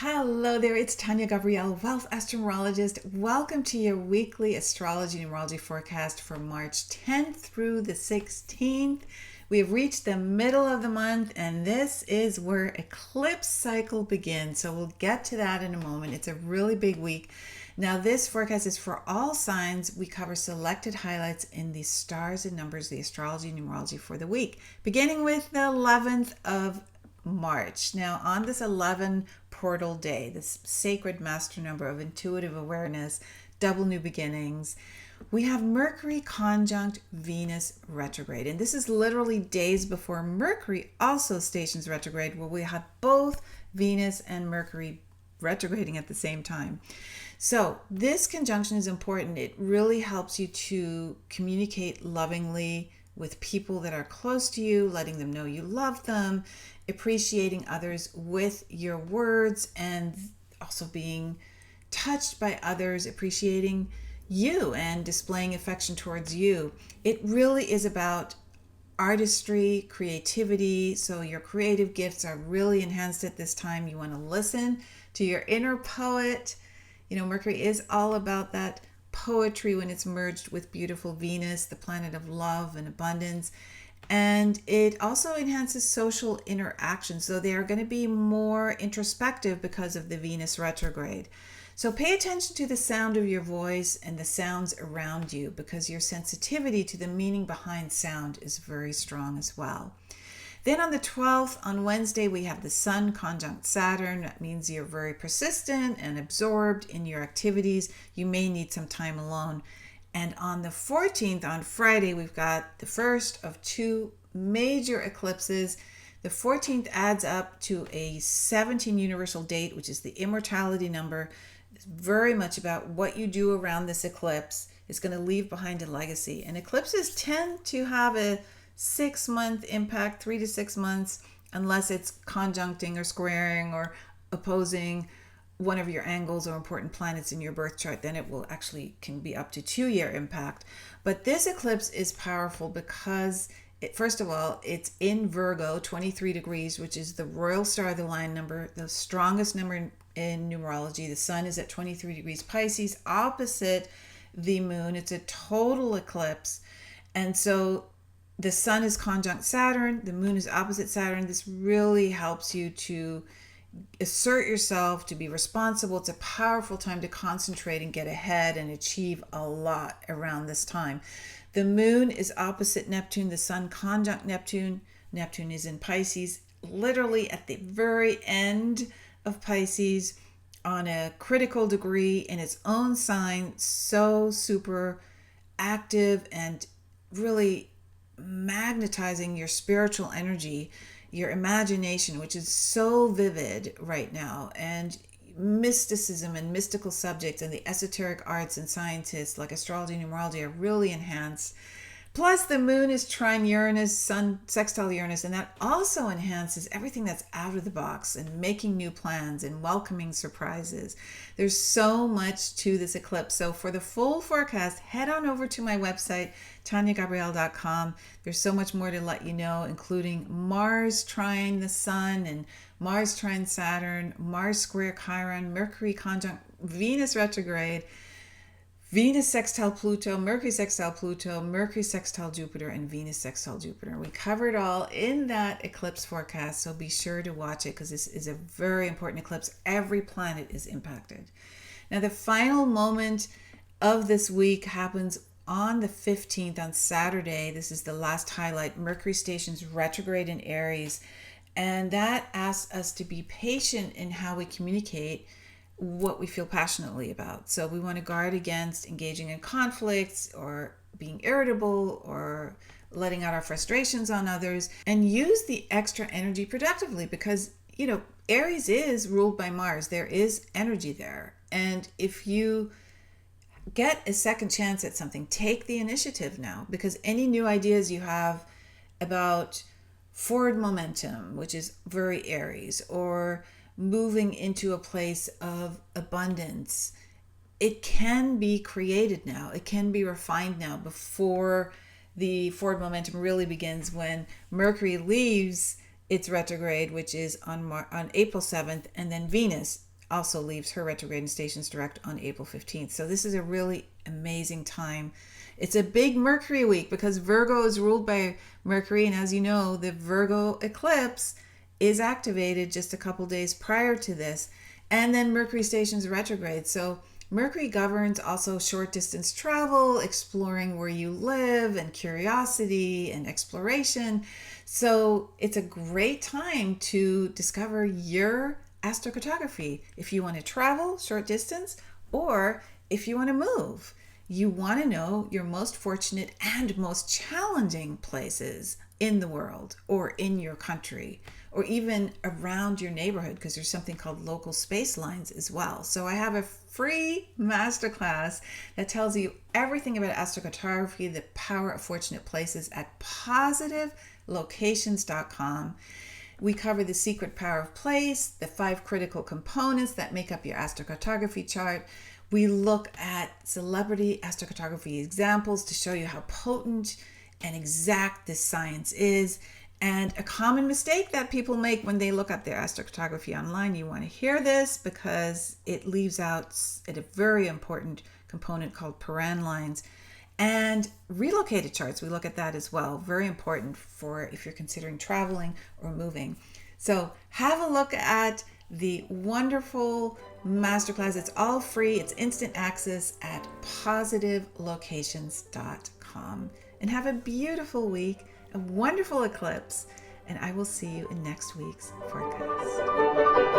Hello there, it's Tania Gabrielle, Wealth Astro-Numerologist. Welcome to your weekly Astrology Numerology forecast for March 10th through the 16th. We have reached the middle of the month, and this is where eclipse cycle begins. So we'll get to that in a moment. It's a really big week. Now, this forecast is for all signs. We cover selected highlights in the stars and numbers, the Astrology Numerology for the week, beginning with the 11th of March. Now, on this 11 portal day, this sacred master number of intuitive awareness, double new beginnings, we have Mercury conjunct Venus retrograde. And this is literally days before Mercury also stations retrograde, where we have both Venus and Mercury retrograding at the same time. So this conjunction is important. It really helps you to communicate lovingly with people that are close to you, letting them know you love them, appreciating others with your words, and also being touched by others, appreciating you and displaying affection towards you. It really is about artistry, creativity. So your creative gifts are really enhanced at this time. You want to listen to your inner poet. You know, Mercury is all about that poetry when it's merged with beautiful Venus, the planet of love and abundance. And it also enhances social interaction. So they are going to be more introspective because of the Venus retrograde. So pay attention to the sound of your voice and the sounds around you, because your sensitivity to the meaning behind sound is very strong as well. Then on the 12th, on Wednesday, we have the Sun conjunct Saturn. That means you're very persistent and absorbed in your activities. You may need some time alone. And on the 14th, on Friday, we've got the first of two major eclipses. The 14th adds up to a 17 universal date, which is the immortality number. It's very much about what you do around this eclipse. It's going to leave behind a legacy. And eclipses tend to have a 6-month impact, 3 to 6 months, unless it's conjuncting or squaring or opposing one of your angles or important planets in your birth chart. Then it will actually can be up to 2-year impact. But this eclipse is powerful because first of all, it's in Virgo, 23 degrees, which is the royal star of the lion number, the strongest number in numerology. The sun is at 23 degrees Pisces, opposite the moon. It's a total eclipse. And so the sun is conjunct Saturn, the moon is opposite Saturn. This really helps you to assert yourself, to be responsible. It's a powerful time to concentrate and get ahead and achieve a lot around this time. The moon is opposite Neptune, the sun conjunct Neptune. Neptune is in Pisces, literally at the very end of Pisces on a critical degree in its own sign, so super active and really magnetizing your spiritual energy, your imagination, which is so vivid right now, and mysticism and mystical subjects and the esoteric arts and scientists like astrology and numerology are really enhanced. Plus the moon is trine Uranus, sun sextile Uranus, and that also enhances everything that's out of the box and making new plans and welcoming surprises. There's so much to this eclipse. So for the full forecast, head on over to my website, taniagabrielle.com. There's so much more to let you know, including Mars trine the sun and Mars trine Saturn, Mars square Chiron, Mercury conjunct Venus retrograde, Venus sextile Pluto, Mercury sextile Pluto, Mercury sextile Jupiter, and Venus sextile Jupiter. We covered all in that eclipse forecast, so be sure to watch it because this is a very important eclipse. Every planet is impacted. Now, the final moment of this week happens on the 15th, on Saturday. This is the last highlight. Mercury stations retrograde in Aries, and that asks us to be patient in how we communicate what we feel passionately about. So we want to guard against engaging in conflicts or being irritable or letting out our frustrations on others, and use the extra energy productively because, you know, Aries is ruled by Mars. There is energy there. And if you get a second chance at something, take the initiative now, because any new ideas you have about forward momentum, which is very Aries, or moving into a place of abundance, it can be created now. It can be refined now before the forward momentum really begins, when Mercury leaves its retrograde, which is on April 7th, and then Venus also leaves her retrograde and stations direct on April 15th. So this is a really amazing time. It's a big Mercury week because Virgo is ruled by Mercury. And as you know, the Virgo eclipse is activated just a couple days prior to this. And then Mercury stations retrograde. So Mercury governs also short distance travel, exploring where you live, and curiosity and exploration. So it's a great time to discover your astrocartography if you want to travel short distance or if you want to move. You want to know your most fortunate and most challenging places in the world or in your country or even around your neighborhood, because there's something called local space lines as well. So I have a free masterclass that tells you everything about astrocartography, the power of fortunate places at positivelocations.com. We cover the secret power of place, the 5 critical components that make up your astrocartography chart. We look at celebrity astrocartography examples to show you how potent and exact this science is. And a common mistake that people make when they look up their astrocartography online, you want to hear this because it leaves out a very important component called Paran lines. And relocated charts, we look at that as well. Very important for if you're considering traveling or moving. So have a look at the wonderful masterclass. It's all free. It's instant access at positivelocations.com. And have a beautiful week, a wonderful eclipse, and I will see you in next week's forecast.